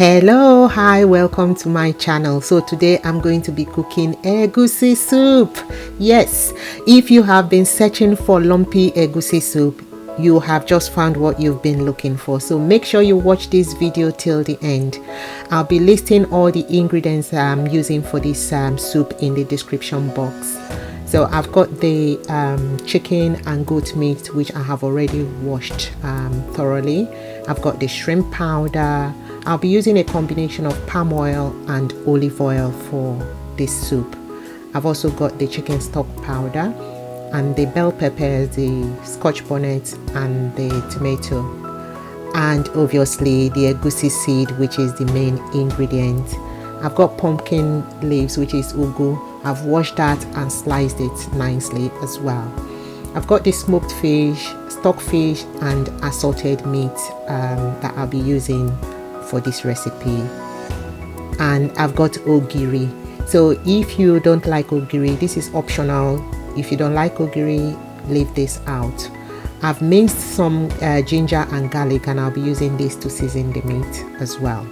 Hello, hi, welcome to my channel. So today I'm going to be cooking egusi soup. Yes, if you have been searching for lumpy egusi soup, you have just found what you've been looking for. So make sure you watch this video till the end. I'll be listing all the ingredients I'm using for this soup in the description box. So I've got the chicken and goat meat, which I have already washed thoroughly. I've got the shrimp powder. I'll be using a combination of palm oil and olive oil for this soup. I've also got the chicken stock powder and the bell peppers, the scotch bonnet and the tomato, and obviously the egusi seed, which is the main ingredient. I've got pumpkin leaves, which is Ugwu. I've washed that and sliced it nicely as well. I've got the smoked fish, stockfish and assorted meat that I'll be using for this recipe. And I've got Ogiri. So if you don't like Ogiri, this is optional. If you don't like Ogiri, leave this out. I've minced some ginger and garlic, and I'll be using this to season the meat as well.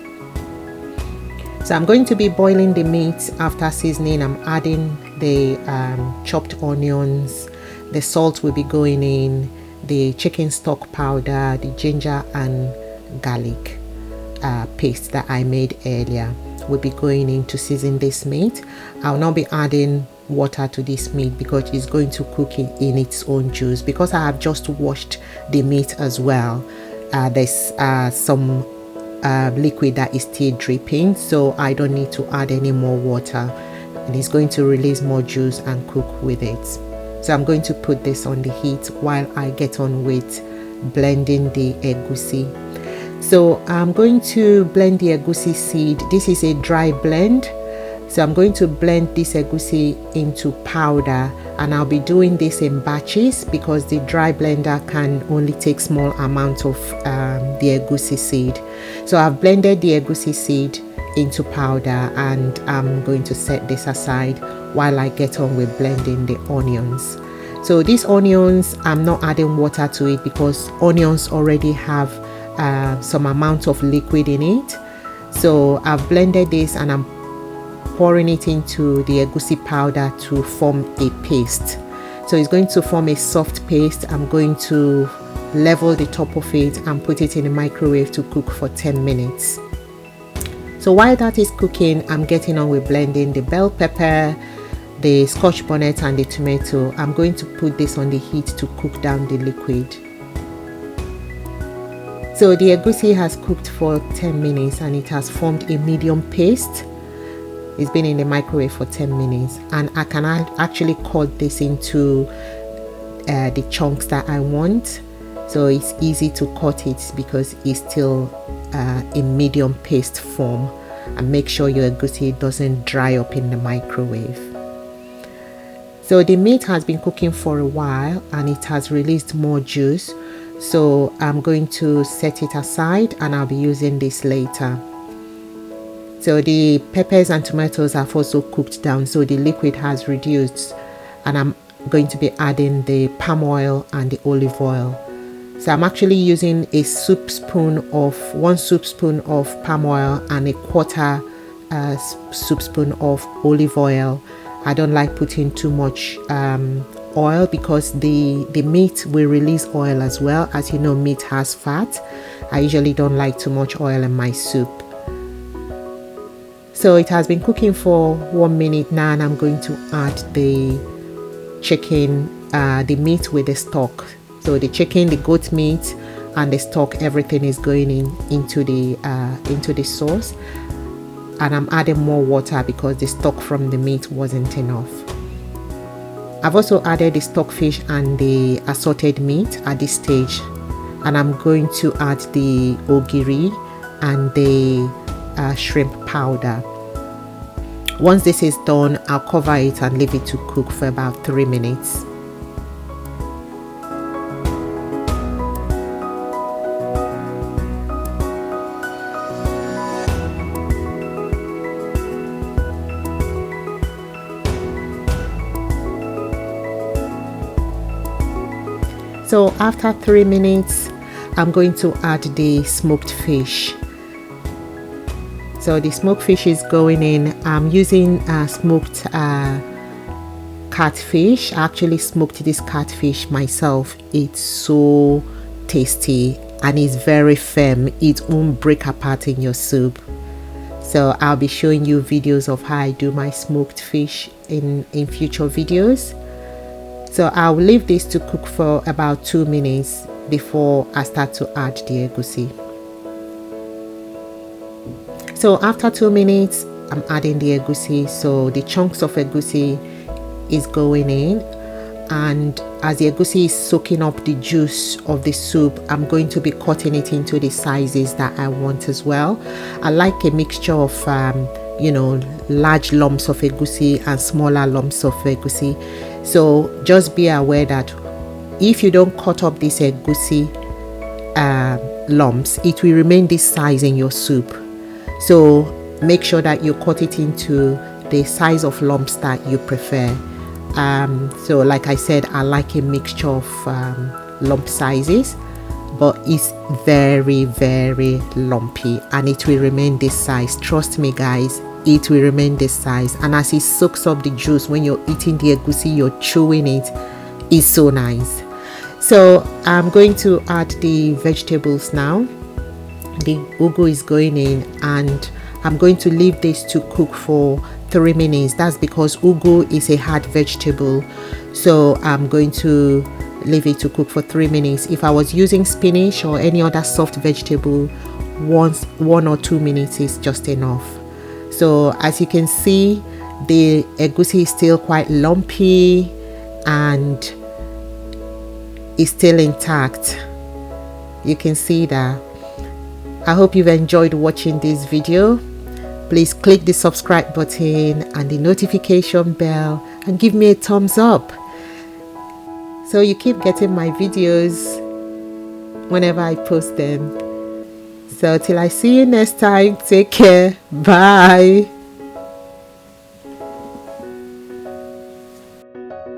So I'm going to be boiling the meat. After seasoning, I'm adding the chopped onions. The salt will be going in, the chicken stock powder, the ginger and garlic paste that I made earlier will be going in to season this meat. I'll not be adding water to this meat because it's going to cook in its own juice. Because I have just washed the meat as well, there's some liquid that is still dripping, so I don't need to add any more water, and it's going to release more juice and cook with it. So I'm going to put this on the heat while I get on with blending the egusi. So I'm going to blend the egusi seed. This is a dry blend, so I'm going to blend this egusi into powder, and I'll be doing this in batches because the dry blender can only take small amount of the egusi seed. So I've blended the egusi seed into powder, and I'm going to set this aside while I get on with blending the onions. So these onions, I'm not adding water to it because onions already have some amount of liquid in it. So I've blended this and I'm pouring it into the egusi powder to form a paste. So it's going to form a soft paste. I'm going to level the top of it and put it in the microwave to cook for 10 minutes. So while that is cooking, I'm getting on with blending the bell pepper, the scotch bonnet and the tomato. I'm going to put this on the heat to cook down the liquid. So the egusi has cooked for 10 minutes and it has formed a medium paste. It's been in the microwave for 10 minutes, and I can actually cut this into the chunks that I want. So it's easy to cut it because it's still in medium paste form. And make sure your egusi doesn't dry up in the microwave. So the meat has been cooking for a while and it has released more juice. So I'm going to set it aside and I'll be using this later. So the peppers and tomatoes have also cooked down, so the liquid has reduced, and I'm going to be adding the palm oil and the olive oil. So I'm actually using one soup spoon of palm oil and a quarter soup spoon of olive oil. I don't like putting too much oil because the meat will release oil as well. As you know, meat has fat. I usually don't like too much oil in my soup. So it has been cooking for 1 minute now, and I'm going to add the chicken, the meat with the stock. So the chicken, the goat meat and the stock, everything is going into the sauce, and I'm adding more water because the stock from the meat wasn't enough. I've also added the stockfish and the assorted meat at this stage, and I'm going to add the ogiri and the shrimp powder. Once this is done, I'll cover it and leave it to cook for about 3 minutes. So after 3 minutes, I'm going to add the smoked fish. So the smoked fish is going in. I'm using smoked catfish. I actually smoked this catfish myself. It's so tasty and it's very firm. It won't break apart in your soup. So I'll be showing you videos of how I do my smoked fish in future videos. So I'll leave this to cook for about 2 minutes before I start to add the egusi. So after 2 minutes, I'm adding the egusi. So the chunks of egusi is going in, and as the egusi is soaking up the juice of the soup, I'm going to be cutting it into the sizes that I want as well. I like a mixture of large lumps of egusi and smaller lumps of egusi. So just be aware that if you don't cut up this egusi lumps, it will remain this size in your soup. So make sure that you cut it into the size of lumps that you prefer. So like I said, I like a mixture of lump sizes, but it's very, very lumpy, and it will remain this size. Trust me guys, it will remain this size. And as it soaks up the juice, when you're eating the egusi, you're chewing it, it's so nice. So I'm going to add the vegetables now. The ugu is going in, and I'm going to leave this to cook for 3 minutes. That's because ugu is a hard vegetable, so I'm going to leave it to cook for 3 minutes. If I was using spinach or any other soft vegetable, 1 or 2 minutes is just enough. So as you can see, the egusi is still quite lumpy and is still intact. You can see that. I hope you've enjoyed watching this video. Please click the subscribe button and the notification bell and give me a thumbs up so you keep getting my videos whenever I post them. So till I see you next time, take care. Bye.